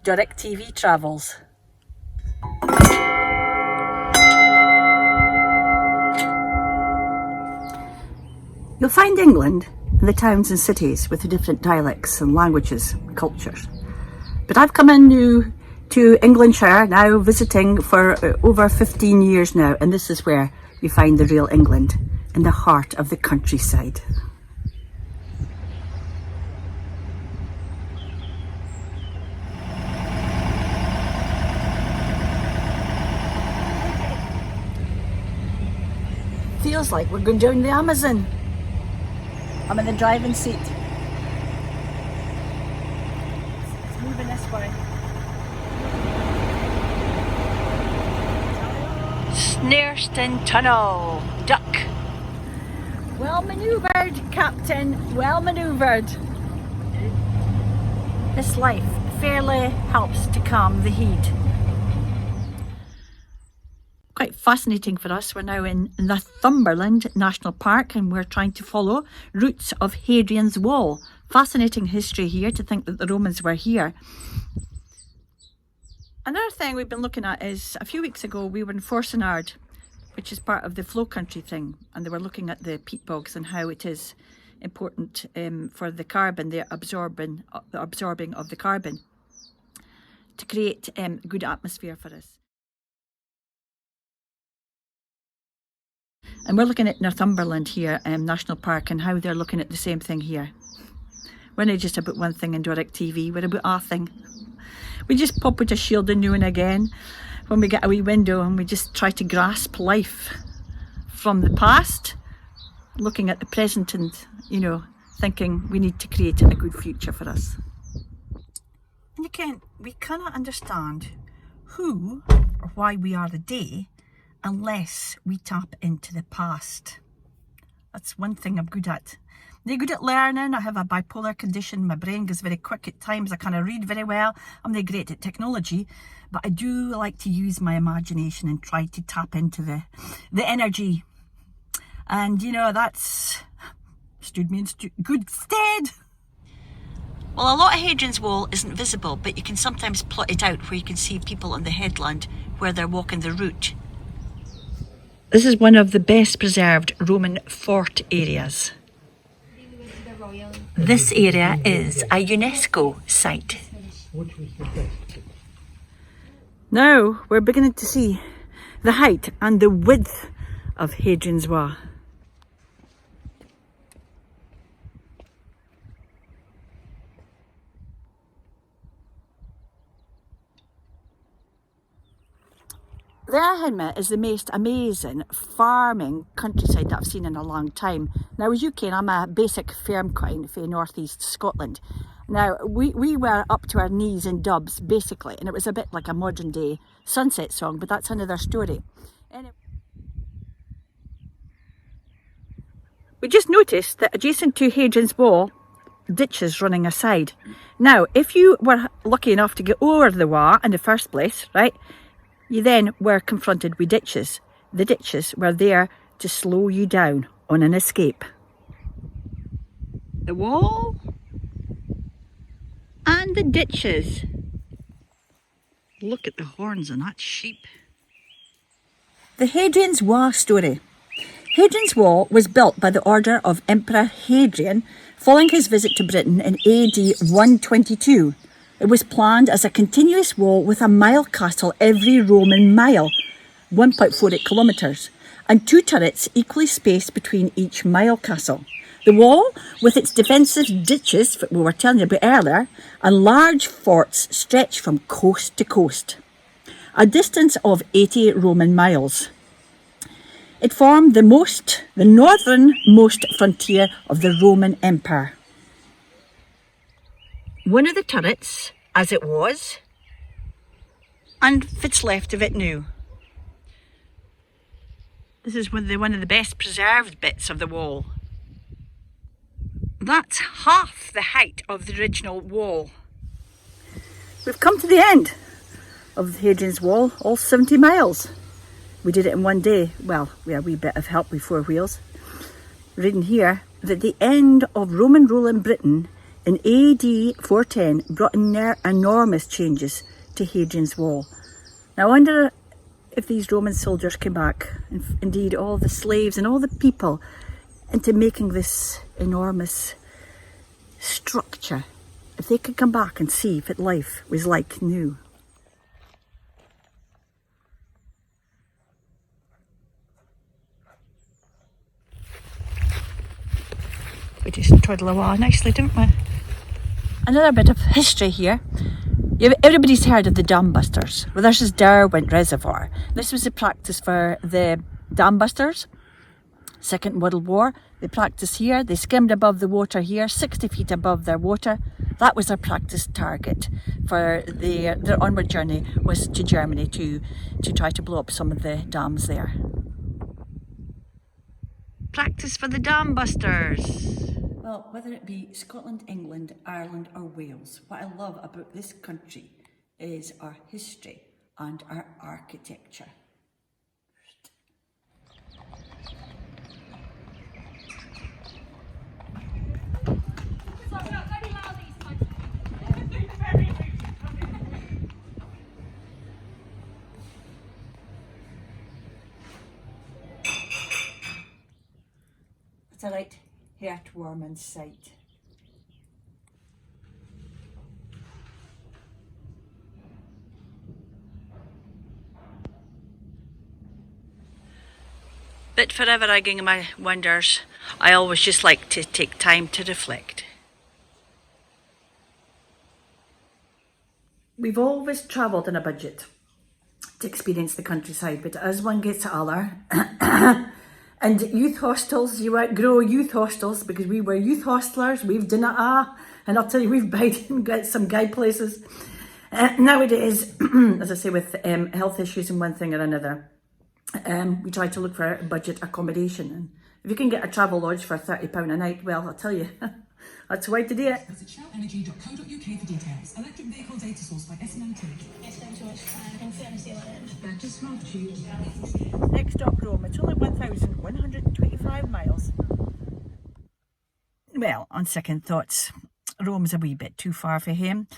Doric TV Travels. You'll find England in the towns and cities with the different dialects and languages and cultures. But I've come in new to Englandshire now, visiting for over 15 years now, and this is where you find the real England, in the heart of the countryside. Feels like we're going down the Amazon. I'm in the driving seat. It's moving this way. Snareston Tunnel. Duck. Well manoeuvred, Captain. Well manoeuvred. This life fairly helps to calm the heat. Quite fascinating for us. We're now in Northumberland National Park and we're trying to follow routes of Hadrian's Wall. Fascinating history here, to think that the Romans were here. Another thing we've been looking at is, a few weeks ago we were in Forsenard, which is part of the flow country thing, and they were looking at the peat bogs and how it is important for the carbon, the absorbing of the carbon, to create a good atmosphere for us. And we're looking at Northumberland here, National Park, and how they're looking at the same thing here. We're not just about one thing in Doric TV, we're about our thing. We just pop with a shield now and again when we get a wee window, and we just try to grasp life from the past, looking at the present and, you know, thinking we need to create a good future for us. And again, we cannot understand who or why we are today unless we tap into the past. That's one thing I'm good at. I'm good at learning. I have a bipolar condition. My brain goes very quick at times. I can't read very well. I'm not great at technology, but I do like to use my imagination and try to tap into the energy. And you know, that's stood me in good stead. Well, a lot of Hadrian's Wall isn't visible, but you can sometimes plot it out where you can see people on the headland where they're walking the route. This is one of the best preserved Roman fort areas. This area is a UNESCO site. Now we're beginning to see the height and the width of Hadrian's Wall. The Ahimma is the most amazing farming countryside that I've seen in a long time. Now, as you can, I'm a basic farm quine for northeast Scotland. Now, we were up to our knees in dubs, basically, and it was a bit like a modern day sunset song, but that's another story. Anyway, we just noticed that adjacent to Hadrian's Wall, ditches running aside. Now, if you were lucky enough to get over the wall in the first place, right, you then were confronted with ditches. The ditches were there to slow you down on an escape. The wall and the ditches. Look at the horns on that sheep. The Hadrian's Wall story. Hadrian's Wall was built by the order of Emperor Hadrian following his visit to Britain in AD 122. It was planned as a continuous wall with a mile castle every Roman mile, 1.48 kilometres, and 2 turrets equally spaced between each mile castle. The wall, with its defensive ditches that we were telling you about earlier, and large forts stretched from coast to coast, a distance of 80 Roman miles. It formed the northernmost frontier of the Roman Empire. One of the turrets, as it was, and what's left of it now. This is one of the best preserved bits of the wall. That's half the height of the original wall. We've come to the end of Hadrian's Wall, all 70 miles. We did it in one day. Well, we had a wee bit of help with 4 wheels. Reading here that the end of Roman rule in Britain in AD 410 brought enormous changes to Hadrian's Wall. Now I wonder if these Roman soldiers came back, and indeed all the slaves and all the people, into making this enormous structure, if they could come back and see what life was like new. We just toddle along nicely, don't we? Another bit of history here. Everybody's heard of the dam busters. Well, this is Derwent Reservoir. This was a practice for the dam busters. Second World War. They practiced here. They skimmed above the water here, 60 feet above their water. That was their practice target for their onward journey, was to Germany to try to blow up some of the dams there. Practice for the dam busters. Well, whether it be Scotland, England, Ireland or Wales, what I love about this country is our history and our architecture. It's a right heartwarming sight. But forever egging my wonders, I always just like to take time to reflect. We've always travelled on a budget to experience the countryside, but as one gets older, and youth hostels, you outgrow youth hostels, because we were youth hostlers, we've done it, and I'll tell you, we've been and got some guy places. Nowadays, as I say, with health issues and one thing or another, we try to look for budget accommodation. And if you can get a travel lodge for £30 a night, well, I'll tell you, that's the way to do it. Visit shellenergy.co.uk for details. Electric vehicle data source by SNOT. It's been too much time. I can certainly see what it is. That just helped you. Next stop, Rome. It's only 1,125 miles. Well, on second thoughts, Rome's a wee bit too far for him.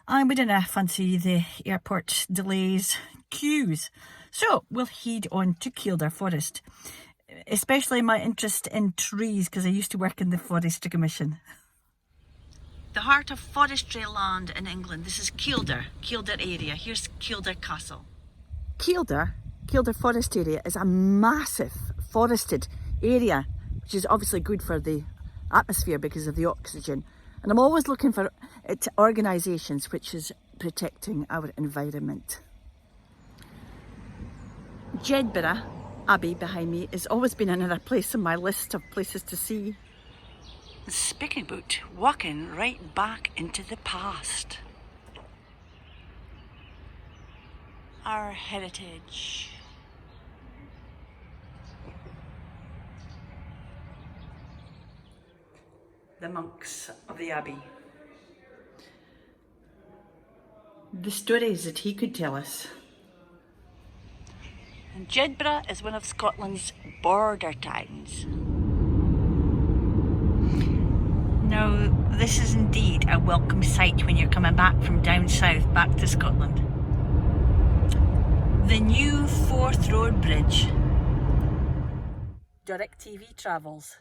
And we didn't fancy the airport delays, queues. So we'll head on to Keilder Forest. Especially my interest in trees, because I used to work in the Forestry Commission. The heart of forestry land in England. This is Keilder area. Here's Keilder Castle. Keilder Forest area is a massive forested area, which is obviously good for the atmosphere because of the oxygen. And I'm always looking for organisations which is protecting our environment. Jedburgh Abbey behind me has always been another place on my list of places to see. Speaking about walking right back into the past. Our heritage. The monks of the Abbey. The stories that he could tell us. And Jedburgh is one of Scotland's border towns. Now, this is indeed a welcome sight when you're coming back from down south back to Scotland. The new Forth Road Bridge. Doric TV travels.